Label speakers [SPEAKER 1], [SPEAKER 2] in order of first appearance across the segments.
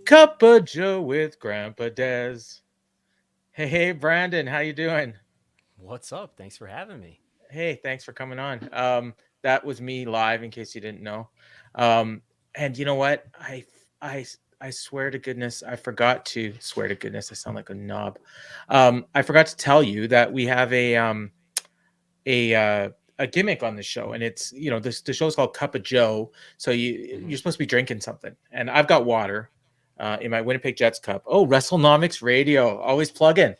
[SPEAKER 1] Cup of Joe with Grampa Dez. Hey, Brandon, how you doing?
[SPEAKER 2] What's up? Thanks for having me.
[SPEAKER 1] Hey, thanks for coming on. That was me live, in case you didn't know. Um, and you know what? I, I swear to goodness, I forgot to swear to goodness. I sound like a knob. I forgot to tell you that we have a uh, a gimmick on the show, and it's this the show's called Cup of Joe. So
[SPEAKER 2] Hmm.
[SPEAKER 1] you're supposed to be drinking something, and I've got water in my Winnipeg Jets cup. Oh, WrestleNomics Radio, always plug in.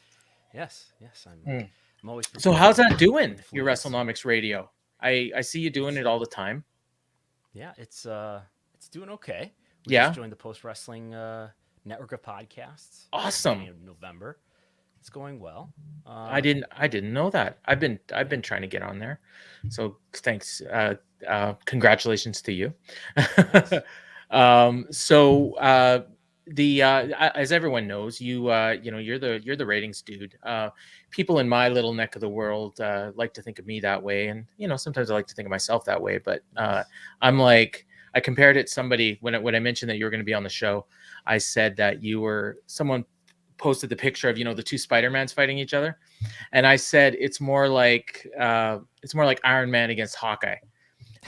[SPEAKER 2] Yes. I'm.
[SPEAKER 1] Hmm.
[SPEAKER 2] I'm always
[SPEAKER 1] So
[SPEAKER 2] prepared
[SPEAKER 1] how's
[SPEAKER 2] with
[SPEAKER 1] that doing?
[SPEAKER 2] the
[SPEAKER 1] Your
[SPEAKER 2] fluids.
[SPEAKER 1] WrestleNomics Radio. I see you doing
[SPEAKER 2] It's
[SPEAKER 1] it all the time.
[SPEAKER 2] yeah. It's doing okay. We just
[SPEAKER 1] Yeah,
[SPEAKER 2] joined the post wrestling network of podcasts at the beginning
[SPEAKER 1] awesome.
[SPEAKER 2] of November. It's going well.
[SPEAKER 1] I
[SPEAKER 2] Uh,
[SPEAKER 1] didn't I didn't know that. I've
[SPEAKER 2] yeah.
[SPEAKER 1] been trying to get on there. So thanks. Congratulations to you.
[SPEAKER 2] Thanks.
[SPEAKER 1] So the as everyone knows, you're the ratings dude. People in my little neck of the world like to think of me that way, and sometimes I like to think of myself that way. But
[SPEAKER 2] Yes.
[SPEAKER 1] I'm like I compared it to somebody when I mentioned that you were going to be on the show. I said that you were someone posted the picture of the two Spider-Mans fighting each other, and I said it's more like Iron Man against Hawkeye.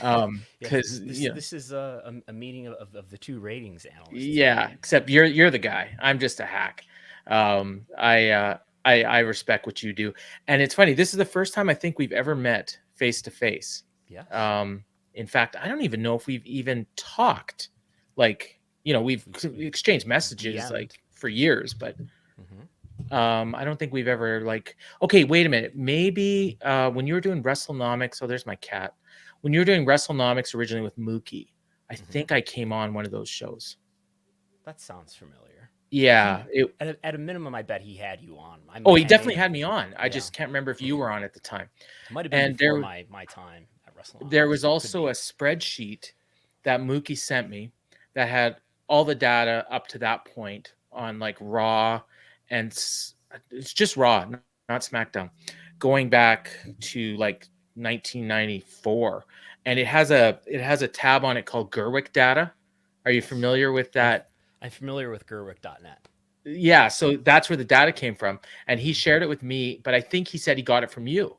[SPEAKER 2] Yes.
[SPEAKER 1] Because
[SPEAKER 2] This is a meeting of the two ratings analysts, right?
[SPEAKER 1] yeah, except you're the guy. I'm just a hack. Um, I uh, I respect what you do, and it's funny. This is the first time I think we've ever met face to face.
[SPEAKER 2] Yes.
[SPEAKER 1] Um, in fact, I don't even know if we've even talked. Like we've
[SPEAKER 2] We've
[SPEAKER 1] exchanged messages
[SPEAKER 2] DM'd.
[SPEAKER 1] like for years, but
[SPEAKER 2] Hmm.
[SPEAKER 1] I don't think we've ever like. Okay, wait a minute. Maybe when you were doing WrestleNomics. Oh, there's my cat. When you were doing WrestleNomics originally with Mookie, I
[SPEAKER 2] Hmm.
[SPEAKER 1] think I came on one of those shows.
[SPEAKER 2] That sounds familiar.
[SPEAKER 1] Yeah.
[SPEAKER 2] He at a minimum, I bet he had you on.
[SPEAKER 1] Oh, he
[SPEAKER 2] I may
[SPEAKER 1] definitely
[SPEAKER 2] have.
[SPEAKER 1] had me on. I
[SPEAKER 2] Yeah.
[SPEAKER 1] just can't remember if you were on at the time.
[SPEAKER 2] Might have been
[SPEAKER 1] And
[SPEAKER 2] before my time at
[SPEAKER 1] there
[SPEAKER 2] WrestleNomics,
[SPEAKER 1] was
[SPEAKER 2] but could
[SPEAKER 1] also a
[SPEAKER 2] be.
[SPEAKER 1] spreadsheet that Mookie sent me that had all the data up to that point on like Raw and it's just Raw, not SmackDown, going back to like 1994, and it has a tab on it called Gerwick data. Are you
[SPEAKER 2] Yes.
[SPEAKER 1] familiar with
[SPEAKER 2] I'm
[SPEAKER 1] that?
[SPEAKER 2] I'm familiar with Gerwick.net.
[SPEAKER 1] Yeah, so that's where the data came from, and he shared it with me, but I think he said he got it from you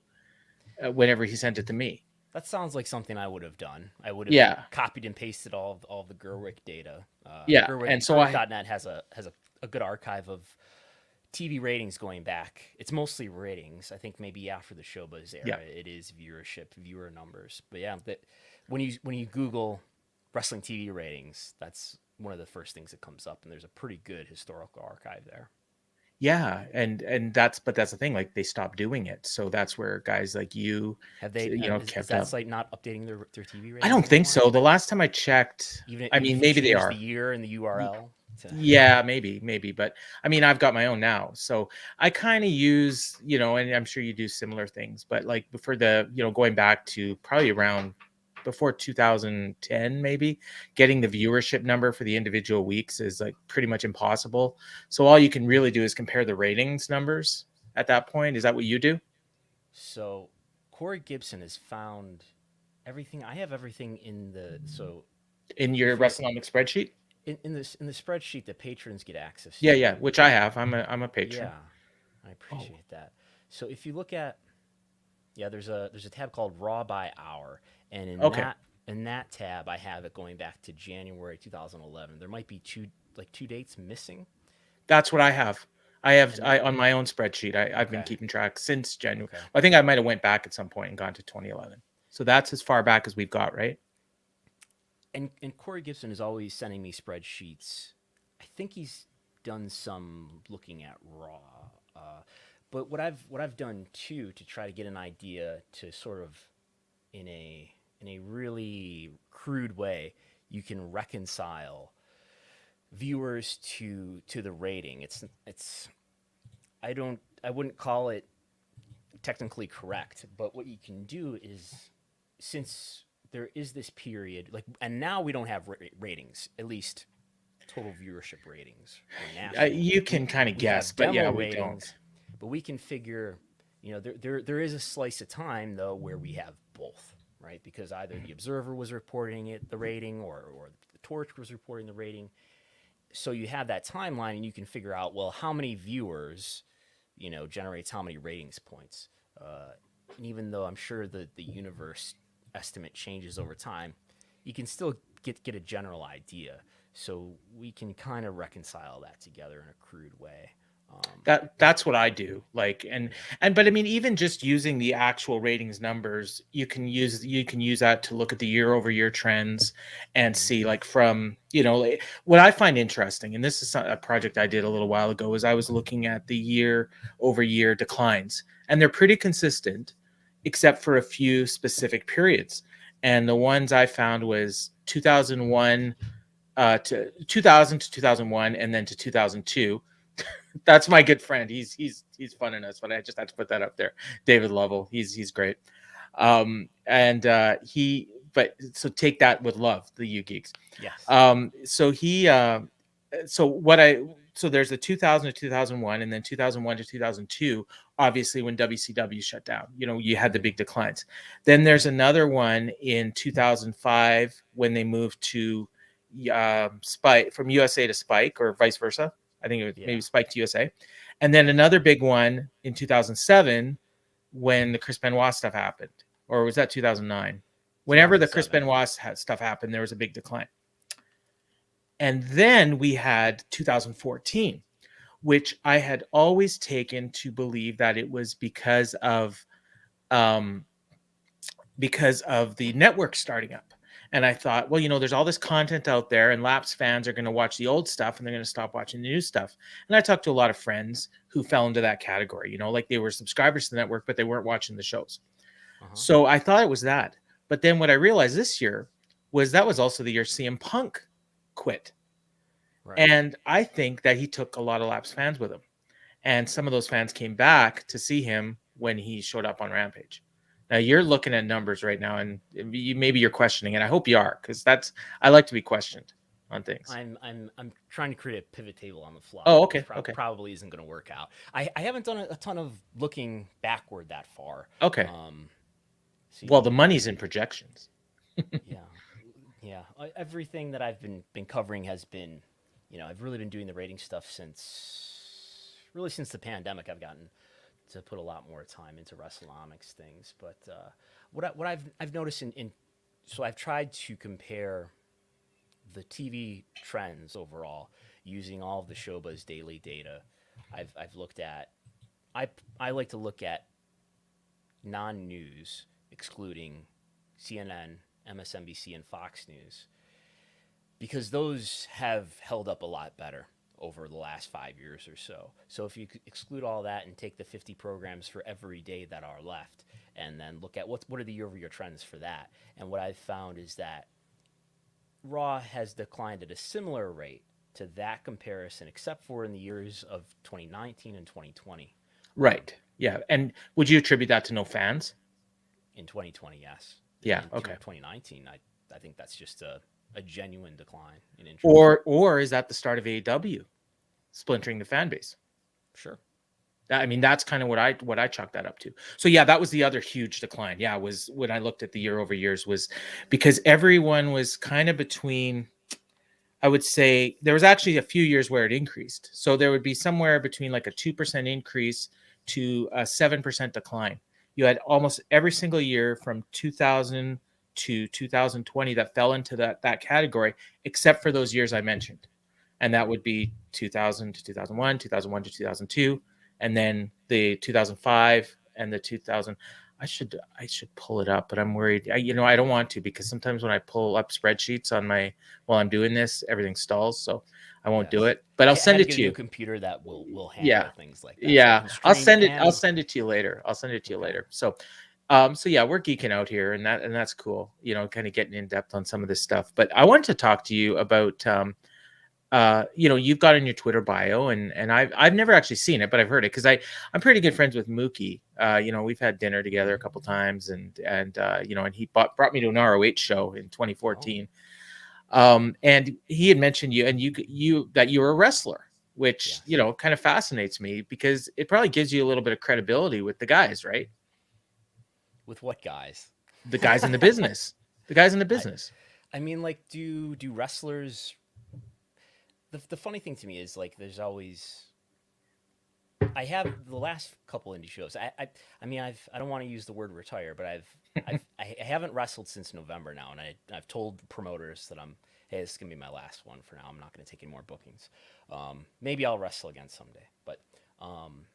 [SPEAKER 1] whenever he sent it to me.
[SPEAKER 2] That sounds like something I would have done. I would have
[SPEAKER 1] Yeah,
[SPEAKER 2] copied and pasted all of the Gerwick data.
[SPEAKER 1] yeah, and so I
[SPEAKER 2] Gerwick.net has a good archive of TV ratings going back. It's mostly ratings. I think maybe after the Showbuzz
[SPEAKER 1] yeah.
[SPEAKER 2] era, it is viewer numbers. But yeah, when you Google wrestling TV ratings, that's one of the first things that comes up, and there's a pretty good historical archive there.
[SPEAKER 1] Yeah, and that's the thing, like, they stopped doing it, so that's where guys like you,
[SPEAKER 2] Have they? Is
[SPEAKER 1] kept
[SPEAKER 2] that
[SPEAKER 1] up.
[SPEAKER 2] site not updating their TV
[SPEAKER 1] I
[SPEAKER 2] ratings
[SPEAKER 1] don't think
[SPEAKER 2] anymore?
[SPEAKER 1] so. The last time I checked, I
[SPEAKER 2] Even
[SPEAKER 1] mean,
[SPEAKER 2] if you
[SPEAKER 1] maybe they
[SPEAKER 2] change the
[SPEAKER 1] are.
[SPEAKER 2] year and the
[SPEAKER 1] Y
[SPEAKER 2] URL to
[SPEAKER 1] Yeah, maybe, but, I mean, I've got my own now, so I kinda use, and I'm sure you do similar things, but, like, for the going back to probably around before 2010 maybe, getting the viewership number for the individual weeks is, like, pretty much impossible, so all you can really do is compare the ratings numbers at that point. Is that what you do?
[SPEAKER 2] so Corey Gibson has found everything. I have everything in the so
[SPEAKER 1] In your
[SPEAKER 2] if you're
[SPEAKER 1] WrestleNomics spreadsheet?
[SPEAKER 2] in the spreadsheet that patrons get access
[SPEAKER 1] Yeah,
[SPEAKER 2] to.
[SPEAKER 1] yeah, which I have. I'm a patron.
[SPEAKER 2] Yeah, I
[SPEAKER 1] Oh,
[SPEAKER 2] appreciate that. So if you look at there's a tab called Raw by Hour, and
[SPEAKER 1] okay.
[SPEAKER 2] in that tab I have it going back to January 2011. There might be two dates missing,
[SPEAKER 1] That's what I have. I
[SPEAKER 2] and
[SPEAKER 1] on my own spreadsheet. I've been
[SPEAKER 2] okay,
[SPEAKER 1] keeping track since January.
[SPEAKER 2] okay.
[SPEAKER 1] I think I might have went back at some point and gone to 2011. So that's as far back as we've got, right?
[SPEAKER 2] And Corey Gibson is always sending me spreadsheets. I think he's done some looking at Raw, uh, but what I've done too to try to get an idea to sort of in a really crude way you can reconcile viewers to the rating. It's I wouldn't call it technically correct, but what you can do is since there is this period like and now we don't have ratings, at least total viewership ratings or national.
[SPEAKER 1] You can kind of
[SPEAKER 2] We
[SPEAKER 1] guess,
[SPEAKER 2] have
[SPEAKER 1] but
[SPEAKER 2] demo
[SPEAKER 1] yeah, we don't.
[SPEAKER 2] ratings, but we can figure, there is a slice of time though where we have both, right? Because either the Observer was reporting it, the rating, or the Torch was reporting the rating. so you have that timeline, and you can figure out, well, how many viewers, generates how many ratings points. And even though I'm sure the universe estimate changes over time, you can still get a general idea. So we can kind of reconcile that together in a crude way.
[SPEAKER 1] That's what I do. Like,
[SPEAKER 2] Yeah.
[SPEAKER 1] and but I mean, even just using the actual ratings numbers, you can use that to look at the year over year trends and
[SPEAKER 2] Mm-hmm.
[SPEAKER 1] see, like, from, like, what I find interesting, and this is a project I did a little while ago, is I was looking at the year over year declines, and they're pretty consistent, except for a few specific periods. And the ones I found was 2001 to 2000 to 2001, and then to 2002. That's my good friend. He's fun and us, but I just had to put that up there. David Lovell. He's great. And he but so take that with love, the U Geeks.
[SPEAKER 2] Yes.
[SPEAKER 1] So he so what I so there's the 2000 to 2001, and then 2001 to 2002, obviously when WCW shut down. You had the
[SPEAKER 2] Mm-hmm.
[SPEAKER 1] big declines. Then there's another one in 2005 when they moved to Spike, from USA to Spike, or vice versa. I think it was
[SPEAKER 2] Yeah.
[SPEAKER 1] maybe Spike to USA. And then another big one in 2007 when the Chris Benoit stuff happened. Or was that 2009? Whenever the Chris
[SPEAKER 2] 2007.
[SPEAKER 1] Benoit stuff happened, there was a big decline. And then we had 2014, which I had always taken to believe that it was um, because of the network starting up. And I thought, well, there's all this content out there, and Laps fans are going to watch the old stuff and they're going to stop watching the new stuff. And I talked to a lot of friends who fell into that category, like they were subscribers to the network, but they weren't watching the shows.
[SPEAKER 2] Uh-huh.
[SPEAKER 1] So I thought it was that. But then what I realized this year was that was also the year CM Punk quit.
[SPEAKER 2] Right.
[SPEAKER 1] And I think that he took a lot of Laps fans with him. And some of those fans came back to see him when he showed up on Rampage. Now you're looking at numbers right now, and maybe you're questioning, and I hope you are, because I like to be questioned on things.
[SPEAKER 2] I'm trying to create a pivot table on the fly,
[SPEAKER 1] Oh,
[SPEAKER 2] which
[SPEAKER 1] okay, okay,
[SPEAKER 2] probably isn't going to work out. I haven't done a ton of looking backward that far.
[SPEAKER 1] okay.
[SPEAKER 2] Um,
[SPEAKER 1] Well,
[SPEAKER 2] see,
[SPEAKER 1] the money's in projections.
[SPEAKER 2] yeah, yeah. Everything that I've been covering has been, I've really been doing the rating stuff since the pandemic. I've gotten to put a lot more time into WrestleNomics things, but what I've noticed so I've tried to compare the TV trends overall using all of the Showbuzz daily data. I've looked at I like to look at non-news, excluding CNN, MSNBC, and Fox News, because those have held up a lot better over the last 5 years or so. So if you exclude all that and take the 50 programs for every day that are left, and then look at what are the year-over-year trends for that, and what I've found is that Raw has declined at a similar rate to that comparison, except for in the years of 2019 and 2020.
[SPEAKER 1] Right. Yeah. And would you attribute that to no fans?
[SPEAKER 2] In 2020, yes.
[SPEAKER 1] Yeah.
[SPEAKER 2] In
[SPEAKER 1] Okay.
[SPEAKER 2] 2019, I think that's just a genuine decline in interest.
[SPEAKER 1] Or is that the start of AEW splintering the fan base?
[SPEAKER 2] Sure.
[SPEAKER 1] I mean, that's kind of what I chalk that up to. So yeah, that was the other huge decline. Yeah, was when I looked at the year over years, was because everyone was kind of between. I would say there was actually a few years where it increased. So there would be somewhere between like a 2% increase to a 7% decline. You had almost every single year from 2000 to 2020 that fell into that category, except for those years I mentioned. And that would be 2000 to 2001, 2001 to 2002, and then the 2005 and the 2000. I should pull it up, but I'm worried. I don't want to, because sometimes when I pull up spreadsheets while I'm doing this, everything stalls. So I won't do
[SPEAKER 2] Yes.
[SPEAKER 1] it. But I'll
[SPEAKER 2] I
[SPEAKER 1] send
[SPEAKER 2] had to
[SPEAKER 1] it
[SPEAKER 2] get
[SPEAKER 1] to
[SPEAKER 2] a new
[SPEAKER 1] you.
[SPEAKER 2] computer that will handle
[SPEAKER 1] Yeah,
[SPEAKER 2] things like that. So I
[SPEAKER 1] yeah.
[SPEAKER 2] can
[SPEAKER 1] I'll
[SPEAKER 2] stream
[SPEAKER 1] send it. I'll
[SPEAKER 2] and
[SPEAKER 1] send it to you later. I'll send it to you
[SPEAKER 2] okay.
[SPEAKER 1] later. So, so yeah, we're geeking out here, and that's cool. Kind of getting in depth on some of this stuff. But I wanted to talk to you about you've got in your Twitter bio, and I've never actually seen it, but I've heard it because I'm pretty good friends with Mookie. We've had dinner together a couple times, and he brought me to an ROH show in
[SPEAKER 2] Oh,
[SPEAKER 1] 2014. And he had mentioned you, and you that you were a wrestler, which
[SPEAKER 2] yes.
[SPEAKER 1] kind of fascinates me because it probably gives you a little bit of credibility with the guys, right?
[SPEAKER 2] With what guys?
[SPEAKER 1] The guys in the business, the guys in the
[SPEAKER 2] I
[SPEAKER 1] business.
[SPEAKER 2] I mean, like, do wrestlers the funny thing to me is like there's always I have the last couple indie shows. I mean I don't want to use the word retire, but I haven't wrestled since November now, and I've told promoters that hey, this is gonna be my last one for now. I'm not gonna take any more bookings. Maybe I'll wrestle again someday, um,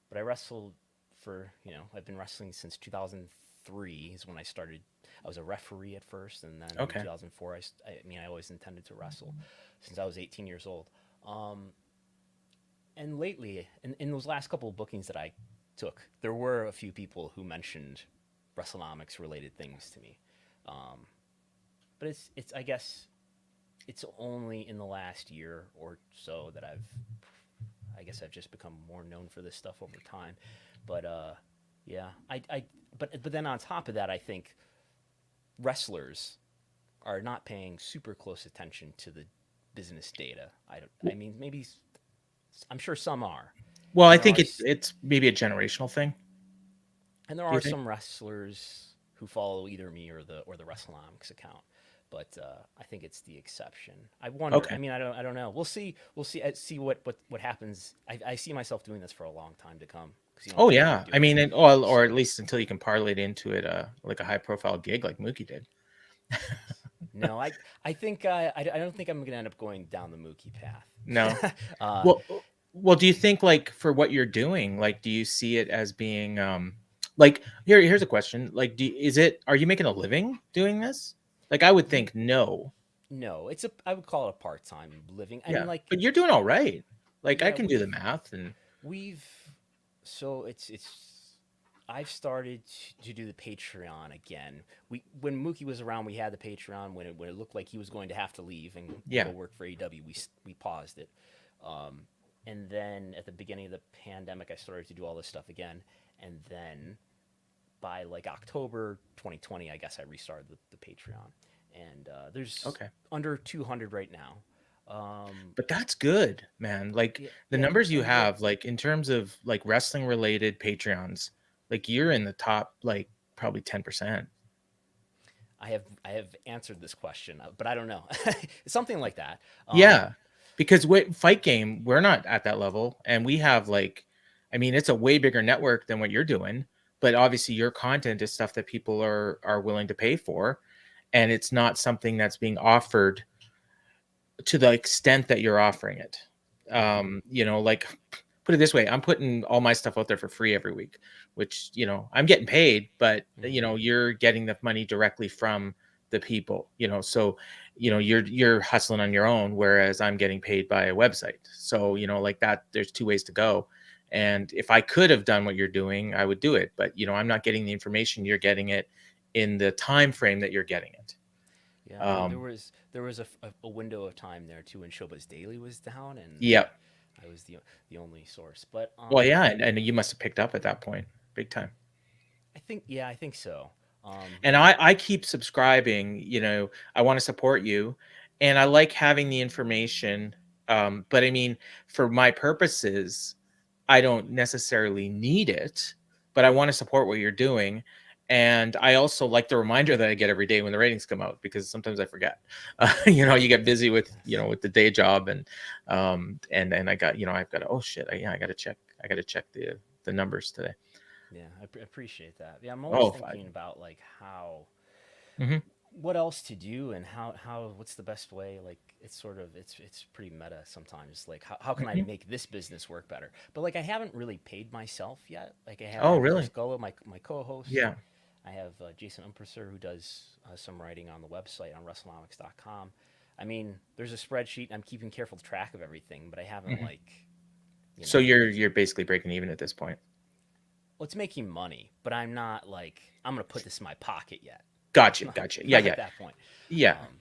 [SPEAKER 2] but I wrestled for I've been wrestling since 2003 is when I started. I was a referee at first, and then in
[SPEAKER 1] Okay.
[SPEAKER 2] 2004 I mean I always intended to wrestle since I was 18 years old. Um, and lately, in those last couple of bookings that I took, there were a few people who mentioned WrestleNomics related things to me. Um, but it's I guess it's only in the last year or so that I guess I've just become more known for this stuff over time. But yeah, but then on top of that, I think wrestlers are not paying super close attention to the business data. I mean, maybe I'm sure some are,
[SPEAKER 1] Well, I
[SPEAKER 2] and there
[SPEAKER 1] think
[SPEAKER 2] are
[SPEAKER 1] it's maybe a generational thing. Do you think?
[SPEAKER 2] some wrestlers who follow either me or the WrestleNomics account. But I think it's the exception. I wonder. I
[SPEAKER 1] Okay.
[SPEAKER 2] mean, I don't know. We'll see. We'll see. See what happens. I see myself doing this for a long time to come because
[SPEAKER 1] Oh
[SPEAKER 2] I've been
[SPEAKER 1] yeah. I
[SPEAKER 2] doing
[SPEAKER 1] mean,
[SPEAKER 2] it.
[SPEAKER 1] or at
[SPEAKER 2] So
[SPEAKER 1] least until you can parlay it into it, like a high profile gig like Mookie did.
[SPEAKER 2] no, I think I don't think I'm going to end up going down the Mookie
[SPEAKER 1] No.
[SPEAKER 2] path.
[SPEAKER 1] Well, do you think like for what you're doing, like, do you see it as being like here's a question. Like, is it are you making a living doing this? Like, I would
[SPEAKER 2] Ye-
[SPEAKER 1] think no.
[SPEAKER 2] no, it's a I would call it a part time living. I mean,
[SPEAKER 1] Yeah,
[SPEAKER 2] like
[SPEAKER 1] but you're doing all right. Like, I
[SPEAKER 2] yeah,
[SPEAKER 1] can do the math and
[SPEAKER 2] we've so it's I've started to do the Patreon again. We when Mookie was around, we had the Patreon. When it looked like he was going to have to leave and
[SPEAKER 1] yeah.
[SPEAKER 2] go work for AEW, we paused it. Um, and then at the beginning of the pandemic, I started to do all this stuff again. And then by like October 2020, I guess I restarted the Patreon. And there's
[SPEAKER 1] Okay.
[SPEAKER 2] under 200 right now. Um,
[SPEAKER 1] But that's good, man. Like
[SPEAKER 2] yeah,
[SPEAKER 1] the
[SPEAKER 2] yeah,
[SPEAKER 1] numbers you
[SPEAKER 2] and what
[SPEAKER 1] have, like in terms of like wrestling related Patreons, like you're in the top, like probably 10%.
[SPEAKER 2] I have answered this question, but I don't know. Something like that.
[SPEAKER 1] Yeah. Because Fight Game, we're not at that level. And we have like, I mean, it's a way bigger network than what you're doing. But obviously your content is stuff that people are willing to pay for. And it's not something that's being offered to the extent that you're offering it.
[SPEAKER 2] Mhm.
[SPEAKER 1] Like put it this way, I'm putting all my stuff out there for free every week, which, I'm getting paid, but
[SPEAKER 2] Mhm.
[SPEAKER 1] you're getting the money directly from the people, so you're hustling on your own, whereas I'm getting paid by a website. So, like that, there's two ways to go. And if I could have done what you're doing, I would do it. But I'm not getting the information, you're getting it in the time frame that you're getting it.
[SPEAKER 2] Yeah,
[SPEAKER 1] Um,
[SPEAKER 2] there was a window of time there too when Showbiz Daily was down, and
[SPEAKER 1] yeah.
[SPEAKER 2] I was the only source. But
[SPEAKER 1] Well, yeah, and you must have picked up at that point, big time.
[SPEAKER 2] I think so.
[SPEAKER 1] And I keep subscribing. I want to support you, and I like having the information. But I mean, for my purposes, I don't necessarily need it, but I want to support what you're doing. And I also like the reminder that I get every day when the ratings come out, because sometimes I forget. You get busy with
[SPEAKER 2] Yes.
[SPEAKER 1] with the day job, and I got I've got to, oh shit, I got to check, the numbers today.
[SPEAKER 2] Yeah, appreciate that. Yeah, I'm always
[SPEAKER 1] Oh, five.
[SPEAKER 2] thinking about like how
[SPEAKER 1] Mm-hmm.
[SPEAKER 2] what else to do and how what's the best way. Like it's sort of it's pretty meta sometimes. Like how can I
[SPEAKER 1] Mm-hmm.
[SPEAKER 2] make this business work better? But like I haven't really paid myself yet. Like I
[SPEAKER 1] Oh,
[SPEAKER 2] have
[SPEAKER 1] really?
[SPEAKER 2] Chris Gullo, my co-host.
[SPEAKER 1] Yeah.
[SPEAKER 2] I have Jason Umpresser who does some writing on the website on WrestleNomics.com. I mean, there's a spreadsheet. I'm keeping careful track of everything, but I haven't
[SPEAKER 1] Mhm.
[SPEAKER 2] like you
[SPEAKER 1] So
[SPEAKER 2] know.
[SPEAKER 1] you're basically breaking even at this point.
[SPEAKER 2] Well, it's making money, but I'm not like I'm gonna put this in my pocket yet.
[SPEAKER 1] Gotcha, gotcha. Yeah,
[SPEAKER 2] Not at
[SPEAKER 1] yeah,
[SPEAKER 2] that point.
[SPEAKER 1] yeah,
[SPEAKER 2] Um,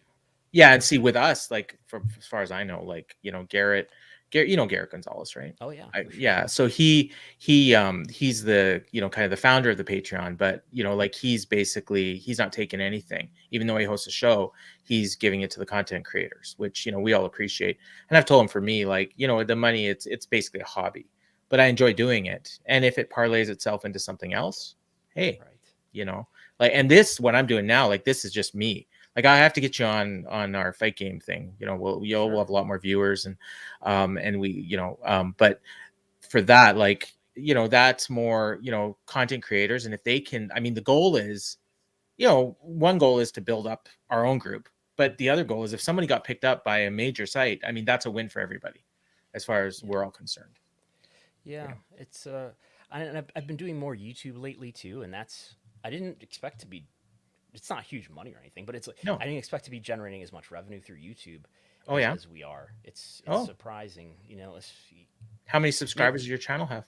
[SPEAKER 1] yeah. And see, with us, like from as far as I know, like Garrett, Garrett Gonzalez, right?
[SPEAKER 2] oh yeah,
[SPEAKER 1] I
[SPEAKER 2] for sure.
[SPEAKER 1] Yeah. So he's the kind of the founder of the Patreon, but like he's not taking anything, even though he hosts a show. He's giving it to the content creators, which we all appreciate. And I've told him, for me, like the money, it's basically a hobby, but I enjoy doing it. And if it parlays itself into something else, hey,
[SPEAKER 2] Right.
[SPEAKER 1] you know like, and this, what I'm doing now, like, this is just me. Like I have to get you on our fight game thing. We'll
[SPEAKER 2] Sure.
[SPEAKER 1] have a lot more viewers, and we, but for that, like, that's more, content creators. And if they can, I mean, the goal is, one goal is to build up our own group, but the other goal is if somebody got picked up by a major site, I mean, that's a win for everybody as far as
[SPEAKER 2] Yeah.
[SPEAKER 1] we're all concerned.
[SPEAKER 2] Yeah. It's and I've been doing more YouTube lately too, and that's I didn't expect to be. It's not huge money or anything, but it's like
[SPEAKER 1] No.
[SPEAKER 2] I didn't expect to be generating as much revenue through YouTube
[SPEAKER 1] Oh yeah.
[SPEAKER 2] as we are. It's
[SPEAKER 1] Oh,
[SPEAKER 2] surprising, you know. It's
[SPEAKER 1] how many
[SPEAKER 2] yeah,
[SPEAKER 1] subscribers does your channel have?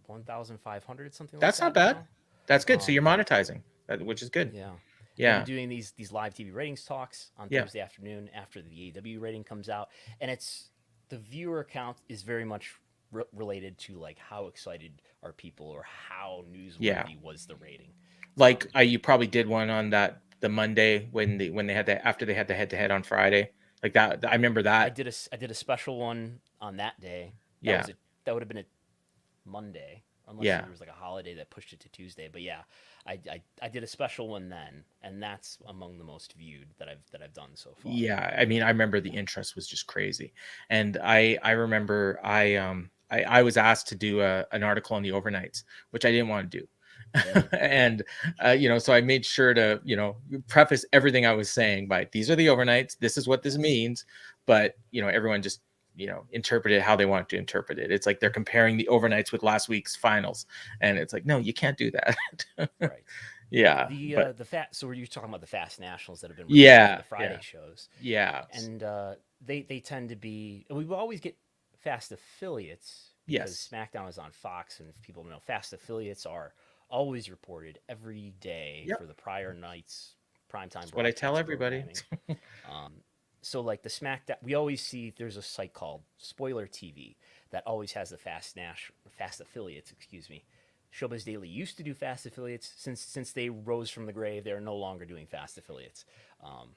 [SPEAKER 2] 1,500 something like
[SPEAKER 1] That's not
[SPEAKER 2] that
[SPEAKER 1] bad.
[SPEAKER 2] now.
[SPEAKER 1] That's good. So you're
[SPEAKER 2] Um,
[SPEAKER 1] monetizing, which is good.
[SPEAKER 2] yeah, and I've been
[SPEAKER 1] Yeah.
[SPEAKER 2] doing these live TV ratings talks on
[SPEAKER 1] Yeah.
[SPEAKER 2] Thursday afternoon after the AW rating comes out, and it's the viewer count is very much related to like how excited are people or how
[SPEAKER 1] Yeah.
[SPEAKER 2] newsworthy was the rating.
[SPEAKER 1] Like you probably did one on the Monday when they had the after they had the head to head on Friday. Like that. I remember that.
[SPEAKER 2] I did a special one on that day. That
[SPEAKER 1] Yeah.
[SPEAKER 2] was that would have been a Monday, unless
[SPEAKER 1] Yeah.
[SPEAKER 2] there was like a holiday that pushed it to Tuesday. But yeah, I did a special one then, and that's among the most viewed that I've done so far.
[SPEAKER 1] Yeah, I mean, I remember the interest was just crazy, and I remember I was asked to do an article on the overnights, which I didn't want to do,
[SPEAKER 2] Mm,
[SPEAKER 1] and so I made sure to preface everything I was saying by these are the overnights, this is what this
[SPEAKER 2] yes,
[SPEAKER 1] means, but everyone just interpret it how they want to interpret it. It's like they're comparing the overnights with last week's finals, and it's like no, you can't do that.
[SPEAKER 2] right.
[SPEAKER 1] Yeah, but
[SPEAKER 2] The fat. So were you talking about the Fast Nationals that have been reported,
[SPEAKER 1] yeah,
[SPEAKER 2] the Friday
[SPEAKER 1] yeah,
[SPEAKER 2] shows,
[SPEAKER 1] yeah,
[SPEAKER 2] and they tend to be. We will always get Fast affiliates because
[SPEAKER 1] yes.
[SPEAKER 2] SmackDown is on Fox, and if people don't know, Fast affiliates are always reported every day
[SPEAKER 1] Yep.
[SPEAKER 2] for the prior night's primetime
[SPEAKER 1] That's what I tell
[SPEAKER 2] broadcast
[SPEAKER 1] everybody.
[SPEAKER 2] programming. Um, so like the SmackDown, we always see there's a site called Spoiler TV that always has the Fast affiliates. Excuse me. Showbiz Daily used to do Fast affiliates. Since they rose from the grave, they are no longer doing Fast affiliates. Um,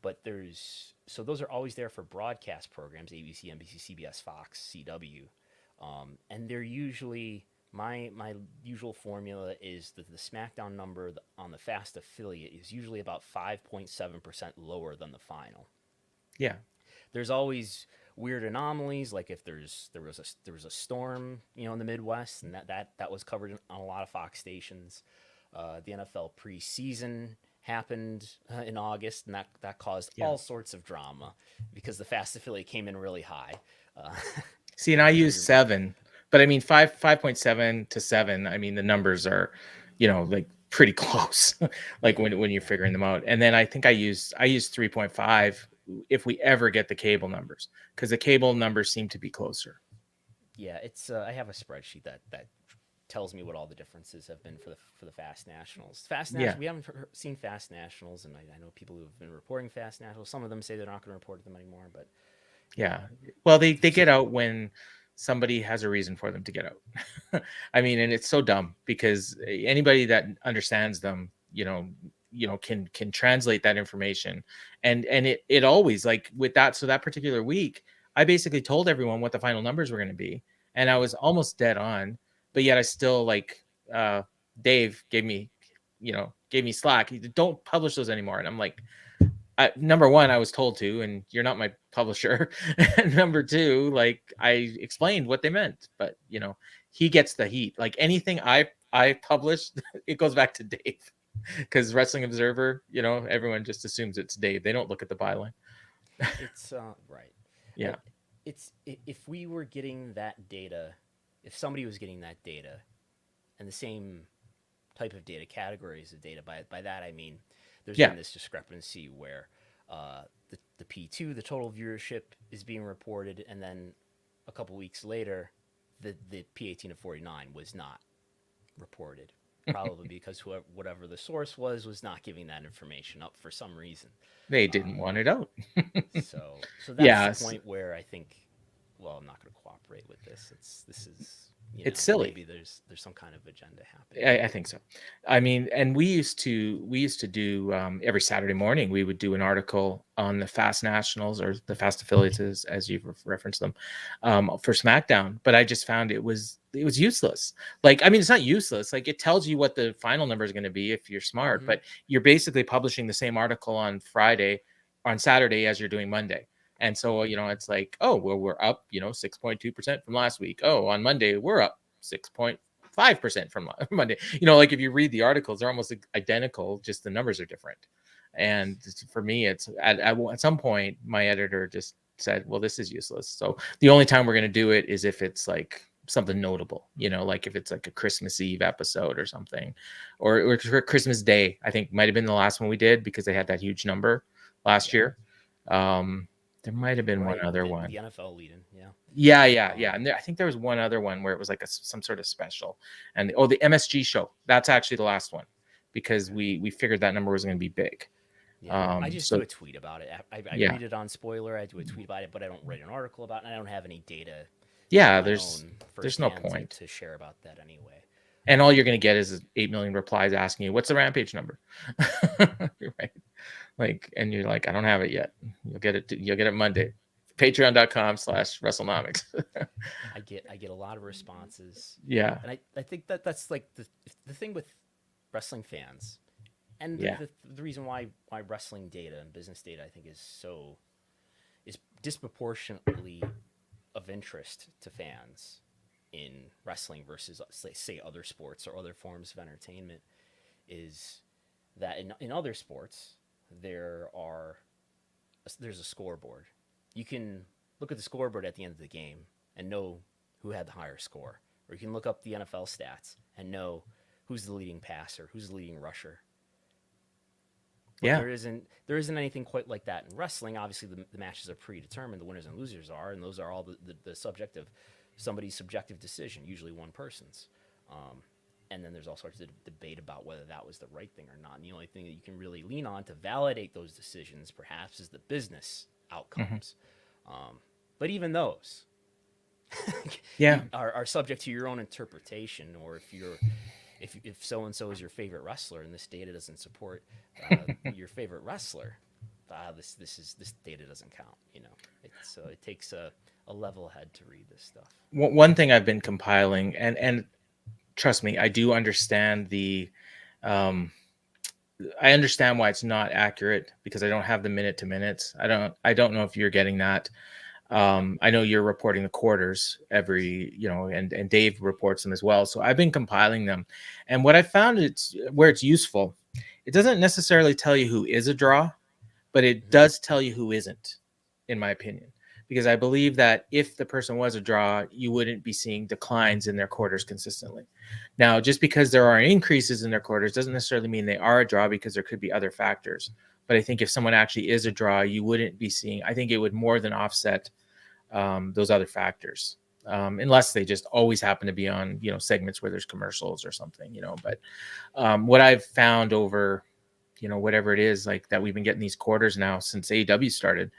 [SPEAKER 2] but there's so those are always there for broadcast programs: ABC, NBC, CBS, Fox, CW, and they're usually my usual formula is that the SmackDown number on the Fast affiliate is usually about 5.7% lower than the final.
[SPEAKER 1] Yeah.
[SPEAKER 2] There's always weird anomalies, like if there was a storm, in the Midwest, and that was covered on a lot of Fox stations. The NFL preseason happened in August, and that caused
[SPEAKER 1] Yeah.
[SPEAKER 2] all sorts of drama because the Fast affiliate came in really high. Uh,
[SPEAKER 1] See, and I
[SPEAKER 2] I'm sure
[SPEAKER 1] use
[SPEAKER 2] you're
[SPEAKER 1] 7, but I mean 5.7 to 7. I mean the numbers are, like pretty close, like
[SPEAKER 2] yeah,
[SPEAKER 1] when you're
[SPEAKER 2] yeah.
[SPEAKER 1] figuring them out. And then I think I use 3.5 if we ever get the cable numbers, because the cable numbers seem to be closer.
[SPEAKER 2] Yeah, it's I have a spreadsheet that tells me what all the differences have been for the Fast Nationals. Fast
[SPEAKER 1] Yeah.
[SPEAKER 2] National, we haven't seen Fast Nationals, and I know people who have been reporting Fast Nationals. Some of them say they're not going to report them anymore, but yeah.
[SPEAKER 1] Yeah. Well, they
[SPEAKER 2] So
[SPEAKER 1] get out when somebody has a reason for them to get out. I mean, and it's so dumb because anybody that understands them, can translate that information. And it always, like with that, so that particular week, I basically told everyone what the final numbers were going to be, and I
[SPEAKER 2] yeah,
[SPEAKER 1] was almost dead on, but yet I still like uh Dave gave me slack. He said, don't publish those anymore. And I'm like, number one, I was told to, and you're not my publisher. And number two, like I explained what they meant, but he gets the heat. Like anything I publish, it goes back to Dave, because Wrestling Observer, everyone just assumes it's Dave. They don't look at the byline.
[SPEAKER 2] it's right.
[SPEAKER 1] Yeah,
[SPEAKER 2] It's if we were getting that data, if somebody was getting that data, and the same type of data, categories of data. By that I mean there's
[SPEAKER 1] yeah,
[SPEAKER 2] been this discrepancy where the P2, the total viewership, is being reported, and then a couple weeks later, the P18 to 49 was not reported. Probably because whatever the source was not giving that information up for some reason.
[SPEAKER 1] they
[SPEAKER 2] Uh,
[SPEAKER 1] didn't want it out.
[SPEAKER 2] so that's the
[SPEAKER 1] Yes,
[SPEAKER 2] point where I think, well, I'm not going to cooperate with this. This is
[SPEAKER 1] it's silly.
[SPEAKER 2] maybe there's some kind of agenda happening
[SPEAKER 1] I
[SPEAKER 2] here.
[SPEAKER 1] think so. I mean, and we used to do every Saturday morning. We would do an article on the Fast Nationals, or the Fast affiliates, as you've referenced them, for SmackDown. But I just found it was it was useless. Like, I mean, it's not useless. Like, it tells you what the final number is going to be if you're smart,
[SPEAKER 2] Mm-hmm.
[SPEAKER 1] but you're basically publishing the same article on Saturday as you're doing Monday. And so, it's like, oh, well, we're up, 6.2% from last week. Oh, on Monday, we're up 6.5% from Monday. Like if you read the articles, they're almost identical, just the numbers are different. And for me, it's at some point, my editor just said, well, this is useless. So the only time we're going to do it is if it's like something notable, like if it's like a Christmas Eve episode or something, or Christmas Day, I think might have been the last one we did because they had that huge number last year. There might have been one other one.
[SPEAKER 2] The NFL lead-in,
[SPEAKER 1] yeah. And I think there was one other one where it was like some sort of special, and the MSG show. That's actually the last one because we figured that number was going to be big.
[SPEAKER 2] Yeah, I just do a tweet about it. I read it on Spoiler. I do a tweet about it, but I don't write an article about it. And I don't have any data.
[SPEAKER 1] Yeah, there's no point
[SPEAKER 2] to share about that anyway.
[SPEAKER 1] And all you're going to get is 8 million replies asking you, what's the Rampage number? Right. Like, and you're like, I don't have it yet. You'll get it Monday. Patreon.com/WrestleNomics.
[SPEAKER 2] I get a lot of responses.
[SPEAKER 1] Yeah.
[SPEAKER 2] And I think that's like the thing with wrestling fans. And the reason why wrestling data and business data, I think, is disproportionately of interest to fans in wrestling versus, say other sports or other forms of entertainment, is that in other sports there's a scoreboard. You can look at the scoreboard at the end of the game and know who had the higher score, or you can look up the NFL stats and know who's the leading passer, who's the leading rusher. But there isn't anything quite like that in wrestling. Obviously, the matches are predetermined. The winners and losers are, and those are all the subject of somebody's subjective decision, usually one person's. And then there's all sorts of debate about whether that was the right thing or not. And the only thing that you can really lean on to validate those decisions, perhaps, is the business outcomes. But even those are subject to your own interpretation, or if so and so is your favorite wrestler and this data doesn't support your favorite wrestler, this data doesn't count. It takes a level head to read this stuff.
[SPEAKER 1] One thing I've been compiling, and trust me, I do understand I understand why it's not accurate, because I don't have the minute to minutes. I don't know if you're getting that. I know you're reporting the quarters every, and Dave reports them as well. So I've been compiling them. And what I found where it's useful, it doesn't necessarily tell you who is a draw, but it does tell you who isn't, in my opinion. Because I believe that if the person was a draw, you wouldn't be seeing declines in their quarters consistently. Now, just because there are increases in their quarters doesn't necessarily mean they are a draw, because there could be other factors. But I think if someone actually is a draw, you wouldn't be seeing, I think it would more than offset those other factors, unless they just always happen to be on, segments where there's commercials or something, but what I've found over, whatever it is, like that we've been getting these quarters now since AEW started.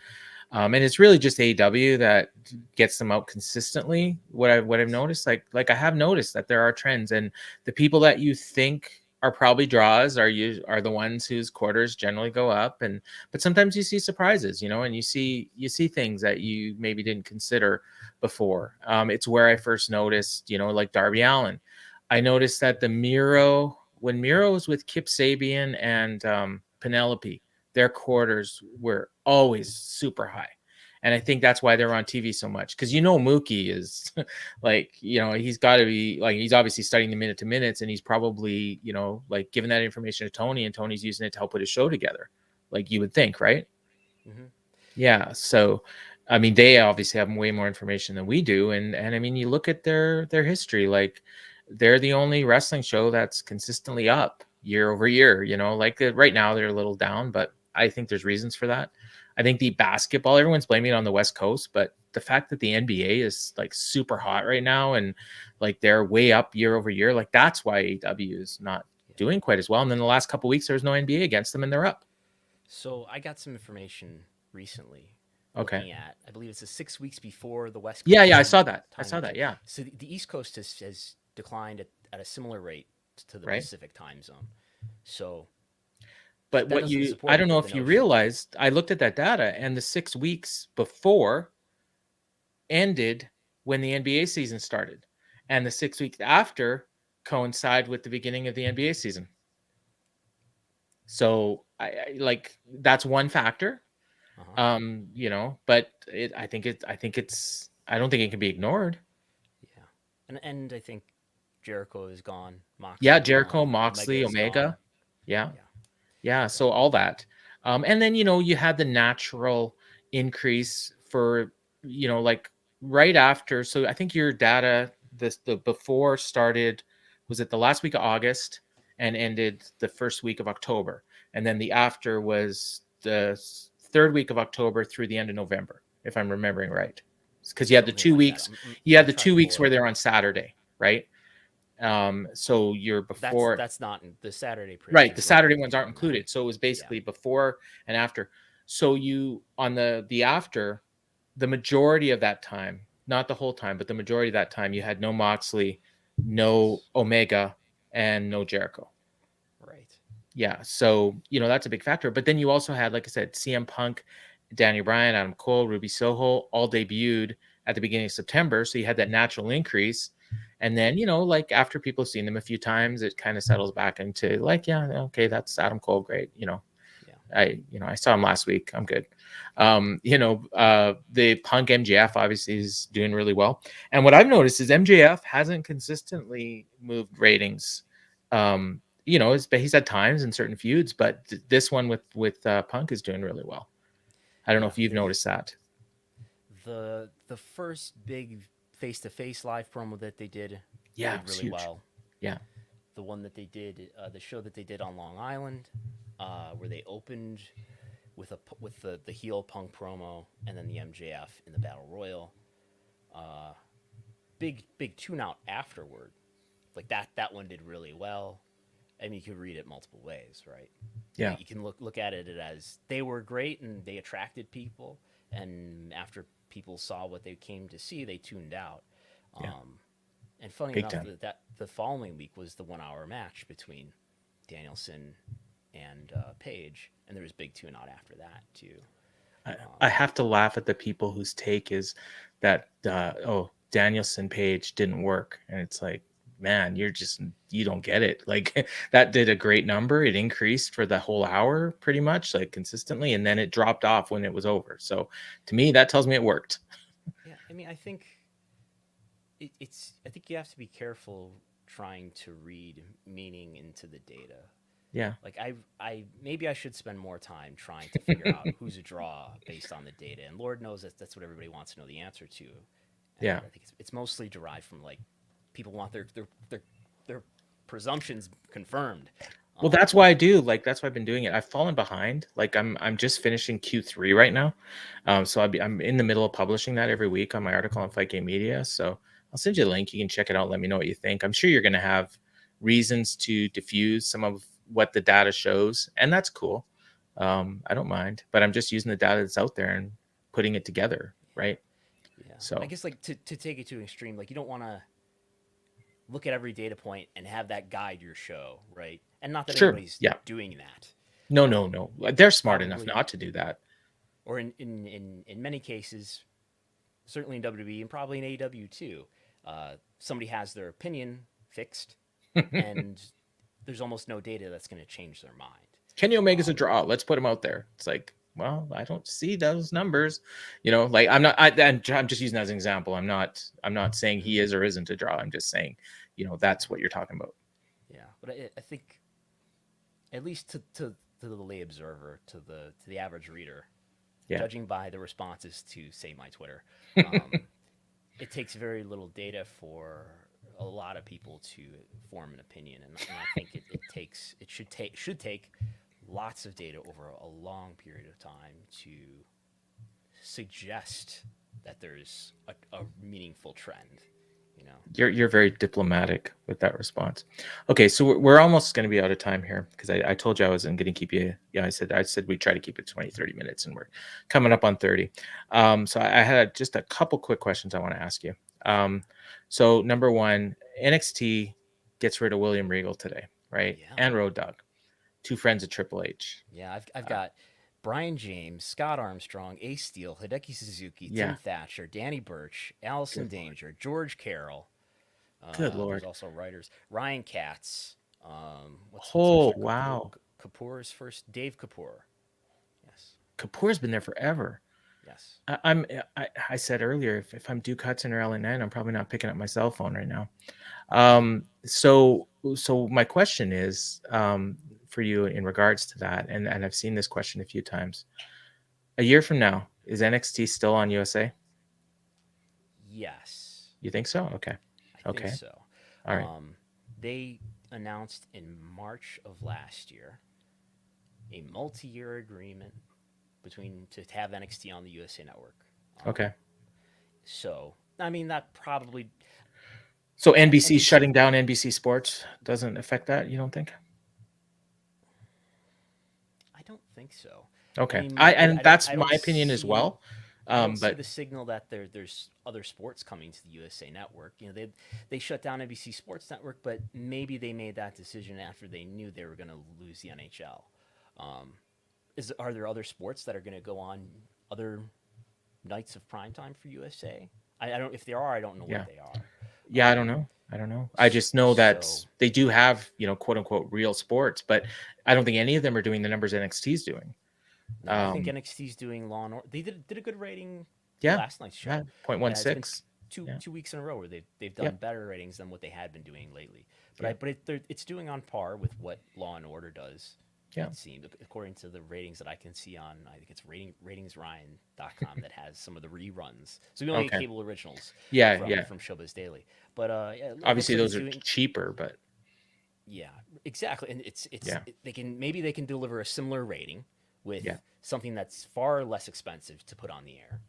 [SPEAKER 1] And it's really just AEW that gets them out consistently. What I've noticed, like I have noticed that there are trends, and the people that you think are probably draws are the ones whose quarters generally go up, but sometimes you see surprises, and you see things that you maybe didn't consider before. It's where I first noticed, like Darby Allin. I noticed that when Miro was with Kip Sabian and Penelope, their quarters were always super high. And I think that's why they're on TV so much, because Mookie is like, he's got to be like, he's obviously studying the minute to minutes, and he's probably, like giving that information to Tony, and Tony's using it to help put his show together, like you would think, right? Mm-hmm. Yeah. So, I mean, they obviously have way more information than we do, and I mean, you look at their history, like they're the only wrestling show that's consistently up year over year. Like right now they're a little down, but I think there's reasons for that. I think the basketball, everyone's blaming it on the West Coast, but the fact that the NBA is like super hot right now, and like they're way up year over year, like that's why AEW is not doing quite as well. And then the last couple of weeks, there was no NBA against them, and they're up.
[SPEAKER 2] So I got some information recently.
[SPEAKER 1] Okay.
[SPEAKER 2] I believe it's 6 weeks before the West Coast.
[SPEAKER 1] Yeah, I saw that. Yeah.
[SPEAKER 2] So the East Coast has declined at a similar rate to the Pacific time zone. So.
[SPEAKER 1] But I don't know if you realized, I looked at that data, and the 6 weeks before ended when the NBA season started. and the 6 weeks after coincide with the beginning of the NBA season. So I like that's one factor.
[SPEAKER 2] Uh-huh.
[SPEAKER 1] But I don't think it can be ignored.
[SPEAKER 2] Yeah. And I think Jericho is gone,
[SPEAKER 1] Yeah,
[SPEAKER 2] Moxley
[SPEAKER 1] Jericho,
[SPEAKER 2] gone, Omega
[SPEAKER 1] Moxley,
[SPEAKER 2] is gone.
[SPEAKER 1] Omega. Yeah.
[SPEAKER 2] Yeah.
[SPEAKER 1] Yeah,
[SPEAKER 2] Yeah.
[SPEAKER 1] so all that. And then, you had the natural increase for, like right after. So I think your data, the before started, was it the last week of August and ended the first week of October. And then the after was the third week of October through the end of November, if I'm remembering right. Because you had the
[SPEAKER 2] Something
[SPEAKER 1] two
[SPEAKER 2] like that.
[SPEAKER 1] weeks, you had
[SPEAKER 2] I'll
[SPEAKER 1] the
[SPEAKER 2] try to
[SPEAKER 1] two
[SPEAKER 2] pull
[SPEAKER 1] weeks
[SPEAKER 2] it
[SPEAKER 1] where
[SPEAKER 2] up.
[SPEAKER 1] they're on Saturday, right? So you're before.
[SPEAKER 2] That's not the Saturday periods
[SPEAKER 1] Right,
[SPEAKER 2] are
[SPEAKER 1] the
[SPEAKER 2] broken
[SPEAKER 1] Saturday
[SPEAKER 2] into
[SPEAKER 1] ones
[SPEAKER 2] two
[SPEAKER 1] aren't
[SPEAKER 2] in that.
[SPEAKER 1] included, so it was
[SPEAKER 2] Yeah.
[SPEAKER 1] basically before and after. So you on the after, the majority of that time, not the whole time, but the majority of that time, you had no Moxley, no
[SPEAKER 2] Yes.
[SPEAKER 1] Omega, and no Jericho.
[SPEAKER 2] Right.
[SPEAKER 1] Yeah, so that's a big factor. But then you also had, like I said, CM Punk, Danny Bryan, Adam Cole, Ruby Soho all debuted at the beginning of September, so you had that natural increase. And then, like after people have seen them a few times, it kind of settles back into like, yeah, okay, that's Adam Cole, great.
[SPEAKER 2] Yeah.
[SPEAKER 1] I saw him last week. I'm good. The Punk MJF obviously is doing really well. And what I've noticed is MJF hasn't consistently moved ratings. He's had times in certain feuds, but this one with Punk is doing really well. I don't know
[SPEAKER 2] Yeah.
[SPEAKER 1] if you've noticed that.
[SPEAKER 2] The first big face to face live promo that they
[SPEAKER 1] Yeah,
[SPEAKER 2] did
[SPEAKER 1] it's
[SPEAKER 2] really
[SPEAKER 1] huge.
[SPEAKER 2] well.
[SPEAKER 1] Yeah,
[SPEAKER 2] The one that they did, the show that they did on Long Island, where they opened with the heel Punk promo and then the MJF in the Battle Royal. Uh, big tune out afterward. Like that one did really well. I mean, you could read it multiple ways, right?
[SPEAKER 1] yeah,
[SPEAKER 2] You can look at it as they were great and they attracted people, and after people saw what they came to see, they tuned out.
[SPEAKER 1] yeah,
[SPEAKER 2] And funny
[SPEAKER 1] big
[SPEAKER 2] enough,
[SPEAKER 1] time.
[SPEAKER 2] that the following week was the 1 hour match between Danielson and Page, and there was big tune out after that too.
[SPEAKER 1] I have to laugh at the people whose take is that Danielson Page didn't work, and it's like, man, you don't get it. Like that did a great number. It increased for the whole hour pretty much, like consistently, and then it dropped off when it was over. So to me, that tells me it worked.
[SPEAKER 2] Yeah, I mean, I think I think you have to be careful trying to read meaning into the data.
[SPEAKER 1] Yeah,
[SPEAKER 2] Like I maybe I should spend more time trying to figure out who's a draw based on the data, and Lord knows that's what everybody wants to know the answer to. And
[SPEAKER 1] yeah.
[SPEAKER 2] I think it's mostly derived from like people want their presumptions confirmed.
[SPEAKER 1] Well,
[SPEAKER 2] Um,
[SPEAKER 1] that's why I do. Like that's why I've been doing it. I've fallen behind. Like I'm just finishing Q3 right now. So I'm in the middle of publishing that every week on my article on Fight Game Media. So I'll send you a link. You can check it out. Let me know what you think. I'm sure you're going to have reasons to diffuse some of what the data shows, and that's cool. I don't mind, but I'm just using the data that's out there and putting it together, right?
[SPEAKER 2] yeah, I
[SPEAKER 1] So
[SPEAKER 2] guess like to take it to an extreme, like you don't want to look at every data point and have that guide your show, right? And not that
[SPEAKER 1] sure,
[SPEAKER 2] anybody's
[SPEAKER 1] yeah,
[SPEAKER 2] doing that.
[SPEAKER 1] no, no, no. They're smart enough
[SPEAKER 2] Probably,
[SPEAKER 1] not to do that.
[SPEAKER 2] or in many cases, certainly in WWE and probably in AEW too, somebody has their opinion fixed, and there's almost no data that's going to change their mind.
[SPEAKER 1] Kenny Omega's a
[SPEAKER 2] Um,
[SPEAKER 1] draw. Let's put him out there. It's like, well, I don't see those numbers. Like I'm just using that as an example. I'm not saying he is or isn't a draw. I'm just saying, that's what you're talking about.
[SPEAKER 2] yeah, but I think at least to the lay observer, to the average reader,
[SPEAKER 1] Yeah.
[SPEAKER 2] judging by the responses to say my Twitter, um, it takes very little data for a lot of people to form an opinion, and I think it should take lots of data over a long period of time to suggest that there's a meaningful trend. You know.
[SPEAKER 1] You're very diplomatic with that response. Okay, so we're almost going to be out of time here because I told you I wasn't going to keep you. Yeah, I said we'd try to keep it 20-30 minutes, and we're coming up on 30. So I had just a couple quick questions I want to ask you. So number one, NXT gets rid of William Regal today, right?
[SPEAKER 2] Yeah.
[SPEAKER 1] And Road Dogg, two friends of Triple H.
[SPEAKER 2] Yeah, I've got Brian James, Scott Armstrong, Ace Steel, Hideki Suzuki, Tim
[SPEAKER 1] Yeah,
[SPEAKER 2] Thatcher, Danny Burch, Allison
[SPEAKER 1] good Lord.
[SPEAKER 2] Danger, George Carroll.
[SPEAKER 1] Good
[SPEAKER 2] There's
[SPEAKER 1] Lord.
[SPEAKER 2] also writers. Ryan Katz. What's
[SPEAKER 1] Oh, wow.
[SPEAKER 2] Kapoor's first? Dave Kapoor. Yes.
[SPEAKER 1] Kapoor's been there forever.
[SPEAKER 2] Yes.
[SPEAKER 1] I said earlier, if I'm Duke Hudson or LN9, I'm probably not picking up my cell phone right now. So my question is, for you in regards to that, and I've seen this question a few times. A year from now, is NXT still on USA?
[SPEAKER 2] Yes.
[SPEAKER 1] You think so? Okay.
[SPEAKER 2] I think
[SPEAKER 1] Okay.
[SPEAKER 2] so.
[SPEAKER 1] All right.
[SPEAKER 2] They announced in March of last year a multi-year agreement between to have NXT on the USA Network. Um,
[SPEAKER 1] Okay.
[SPEAKER 2] so I mean that probably
[SPEAKER 1] So NBC
[SPEAKER 2] NBC.
[SPEAKER 1] shutting down NBC Sports doesn't affect that, you don't think?
[SPEAKER 2] I don't think so. I
[SPEAKER 1] Okay.
[SPEAKER 2] mean,
[SPEAKER 1] I and that's
[SPEAKER 2] I
[SPEAKER 1] my
[SPEAKER 2] don't
[SPEAKER 1] opinion as
[SPEAKER 2] see
[SPEAKER 1] well.
[SPEAKER 2] I don't see
[SPEAKER 1] But
[SPEAKER 2] the signal that there's other sports coming to the USA Network. You know, they shut down NBC Sports Network, but maybe they made that decision after they knew they were going to lose the NHL. Um, are there other sports that are going to go on other nights of prime time for USA? I don't. If there are, I don't know what
[SPEAKER 1] yeah.
[SPEAKER 2] they are.
[SPEAKER 1] Yeah, I don't
[SPEAKER 2] Um,
[SPEAKER 1] know. I don't know. I just know that
[SPEAKER 2] so
[SPEAKER 1] they do have, quote unquote real sports, but I don't think any of them are doing the numbers NXT's doing.
[SPEAKER 2] no, I think
[SPEAKER 1] Um,
[SPEAKER 2] NXT's doing Law and Order. They did a good rating
[SPEAKER 1] yeah.
[SPEAKER 2] last night's
[SPEAKER 1] Yeah.
[SPEAKER 2] show. Yeah, it's been
[SPEAKER 1] 0.16. Yeah.
[SPEAKER 2] 2 weeks in a row where they've done
[SPEAKER 1] Yep.
[SPEAKER 2] better ratings than what they had been doing lately.
[SPEAKER 1] Yep.
[SPEAKER 2] It's doing on par with what Law and Order does.
[SPEAKER 1] Yeah.
[SPEAKER 2] It seems according to the ratings that I can see on I think it's ratingsryan.com that has some of the reruns. So we only get
[SPEAKER 1] Okay.
[SPEAKER 2] cable originals
[SPEAKER 1] Yeah. Yeah.
[SPEAKER 2] from Showbiz Daily. But yeah, it looks
[SPEAKER 1] Obviously
[SPEAKER 2] like it's
[SPEAKER 1] those are
[SPEAKER 2] doing
[SPEAKER 1] cheaper, but
[SPEAKER 2] yeah, exactly. And
[SPEAKER 1] yeah.
[SPEAKER 2] they can maybe they can deliver a similar rating with
[SPEAKER 1] Yeah.
[SPEAKER 2] something that's far less expensive to put on the air.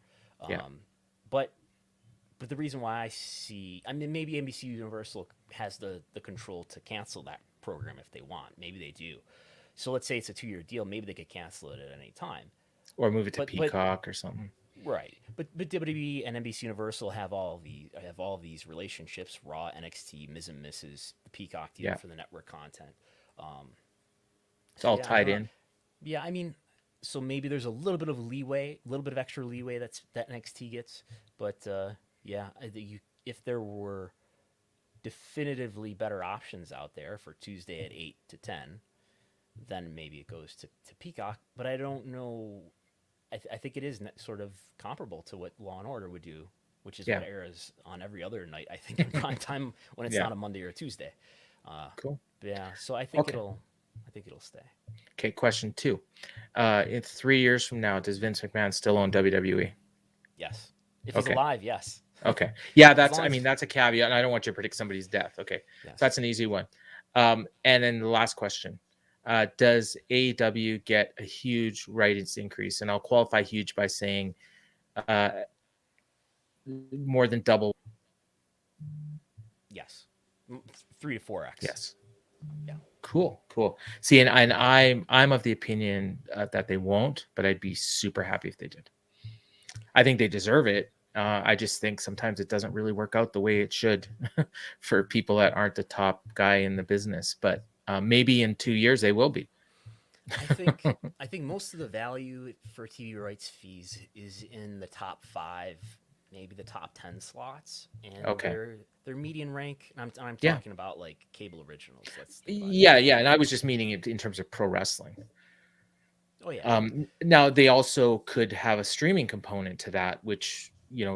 [SPEAKER 1] Yeah.
[SPEAKER 2] Um, but the reason why I mean, maybe NBC Universal has the control to cancel that program if they want. Maybe they do. So let's say it's a 2-year deal. Maybe they could cancel it at any time.
[SPEAKER 1] Or move it to
[SPEAKER 2] But
[SPEAKER 1] Peacock or something.
[SPEAKER 2] right. But WWE and NBC Universal have all these relationships: Raw, NXT, Ms. and Mrs. The Peacock deal
[SPEAKER 1] Yeah.
[SPEAKER 2] for the network content. Um,
[SPEAKER 1] It's
[SPEAKER 2] so
[SPEAKER 1] all
[SPEAKER 2] yeah, I
[SPEAKER 1] tied
[SPEAKER 2] don't know.
[SPEAKER 1] in.
[SPEAKER 2] Yeah, I mean, so maybe there's a little bit of leeway, a little bit of extra leeway that NXT gets, but yeah, if there were definitively better options out there for Tuesday at 8 to 10, then maybe it goes to Peacock. But I don't know. I think it is sort of comparable to what Law and Order would do, which is
[SPEAKER 1] Yeah.
[SPEAKER 2] what airs on every other night. I think in prime time when it's
[SPEAKER 1] Yeah.
[SPEAKER 2] not a Monday or a Tuesday. Uh,
[SPEAKER 1] Cool.
[SPEAKER 2] yeah, so
[SPEAKER 1] Okay.
[SPEAKER 2] I think it'll stay.
[SPEAKER 1] Okay. Question 2. In 3 years from now, does Vince McMahon still own WWE?
[SPEAKER 2] Yes, if he's
[SPEAKER 1] Okay.
[SPEAKER 2] alive, yes.
[SPEAKER 1] Okay. Yeah,
[SPEAKER 2] As
[SPEAKER 1] that's
[SPEAKER 2] long
[SPEAKER 1] I
[SPEAKER 2] as
[SPEAKER 1] mean, that's a caveat, and I don't want you to predict somebody's death. Okay. So
[SPEAKER 2] yes.
[SPEAKER 1] that's an easy one. And then the last question. Does AEW get a huge ratings increase? And I'll qualify huge by saying uh, more than double.
[SPEAKER 2] Yes. 3 to 4x.
[SPEAKER 1] Yes.
[SPEAKER 2] Yeah.
[SPEAKER 1] Cool. Cool. See, and I'm of the opinion that they won't, but I'd be super happy if they did. I think they deserve it. I just think sometimes it doesn't really work out the way it should for people that aren't the top guy in the business. But maybe in 2 years they will be.
[SPEAKER 2] I think I think most of the value for TV rights fees is in the top 5, maybe the top 10 slots, and
[SPEAKER 1] Okay.
[SPEAKER 2] their median rank. I'm
[SPEAKER 1] Yeah.
[SPEAKER 2] talking about like cable originals. Let's think about
[SPEAKER 1] Yeah. Yeah. And I was just meaning it in terms of pro wrestling.
[SPEAKER 2] Oh yeah.
[SPEAKER 1] Now they also could have a streaming component to that, which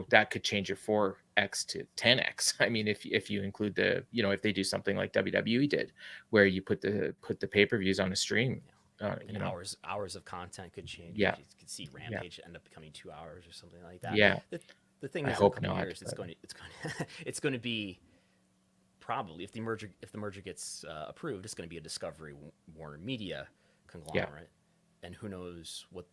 [SPEAKER 1] that could change your 4x to 10x. I mean, if you include if they do something like WWE did, where you put the pay-per-views on a stream,
[SPEAKER 2] And hours of content could change.
[SPEAKER 1] yeah,
[SPEAKER 2] You could see
[SPEAKER 1] yeah,
[SPEAKER 2] Rampage end up becoming 2 hours or something like that.
[SPEAKER 1] yeah.
[SPEAKER 2] The thing
[SPEAKER 1] I
[SPEAKER 2] is, in a
[SPEAKER 1] hope
[SPEAKER 2] couple of
[SPEAKER 1] not.
[SPEAKER 2] years,
[SPEAKER 1] But
[SPEAKER 2] it's going to be probably if the merger gets approved, it's going to be a Discovery Warner Media
[SPEAKER 1] yeah,
[SPEAKER 2] conglomerate, and who knows what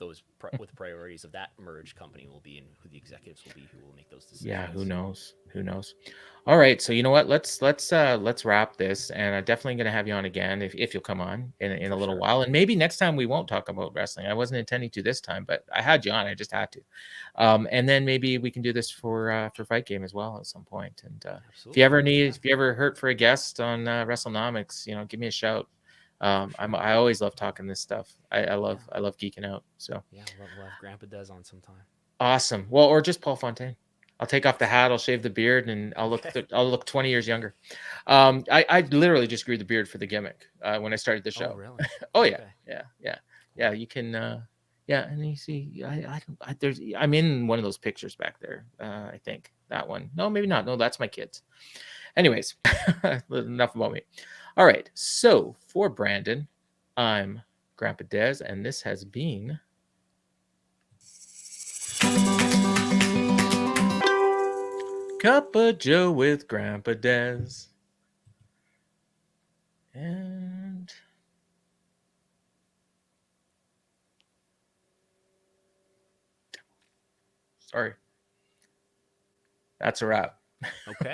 [SPEAKER 2] what the priorities of that merged company will be, and who the executives will be who will make those
[SPEAKER 1] yeah. Who
[SPEAKER 2] decisions.
[SPEAKER 1] knows? Who knows? All right. So you know what? Let's wrap this, and I'm definitely going to have you on again if you'll come on in a
[SPEAKER 2] For
[SPEAKER 1] little
[SPEAKER 2] sure.
[SPEAKER 1] while, and maybe next time we won't talk about wrestling. I wasn't intending to this time, but I had you on. I just had to. And then maybe we can do this for Fight Game as well at some point. And
[SPEAKER 2] Absolutely. Yeah.
[SPEAKER 1] if you ever hurt for a guest on WrestleNomics, give me a shout.
[SPEAKER 2] For sure.
[SPEAKER 1] I always love talking this stuff. I
[SPEAKER 2] Yeah.
[SPEAKER 1] love geeking out. So
[SPEAKER 2] Yeah. We'll have Grampa Dez on sometime.
[SPEAKER 1] awesome. Well, or just Paul Fontaine. I'll take off the hat, I'll shave the beard, and
[SPEAKER 2] Okay.
[SPEAKER 1] I'll look 20 years younger. I literally just grew the beard for the gimmick when I started the
[SPEAKER 2] Oh,
[SPEAKER 1] show.
[SPEAKER 2] really?
[SPEAKER 1] Oh yeah,
[SPEAKER 2] Okay.
[SPEAKER 1] yeah, yeah, yeah.
[SPEAKER 2] Cool.
[SPEAKER 1] You can, yeah. And you see, I'm in one of those pictures back there. I think that one. No, maybe not. No, that's my kids. Anyways, enough about me. All right. So for Brandon, I'm Grandpa Dez, and this has been Cup of Joe with Grandpa Dez. And sorry, that's a wrap.
[SPEAKER 2] Okay.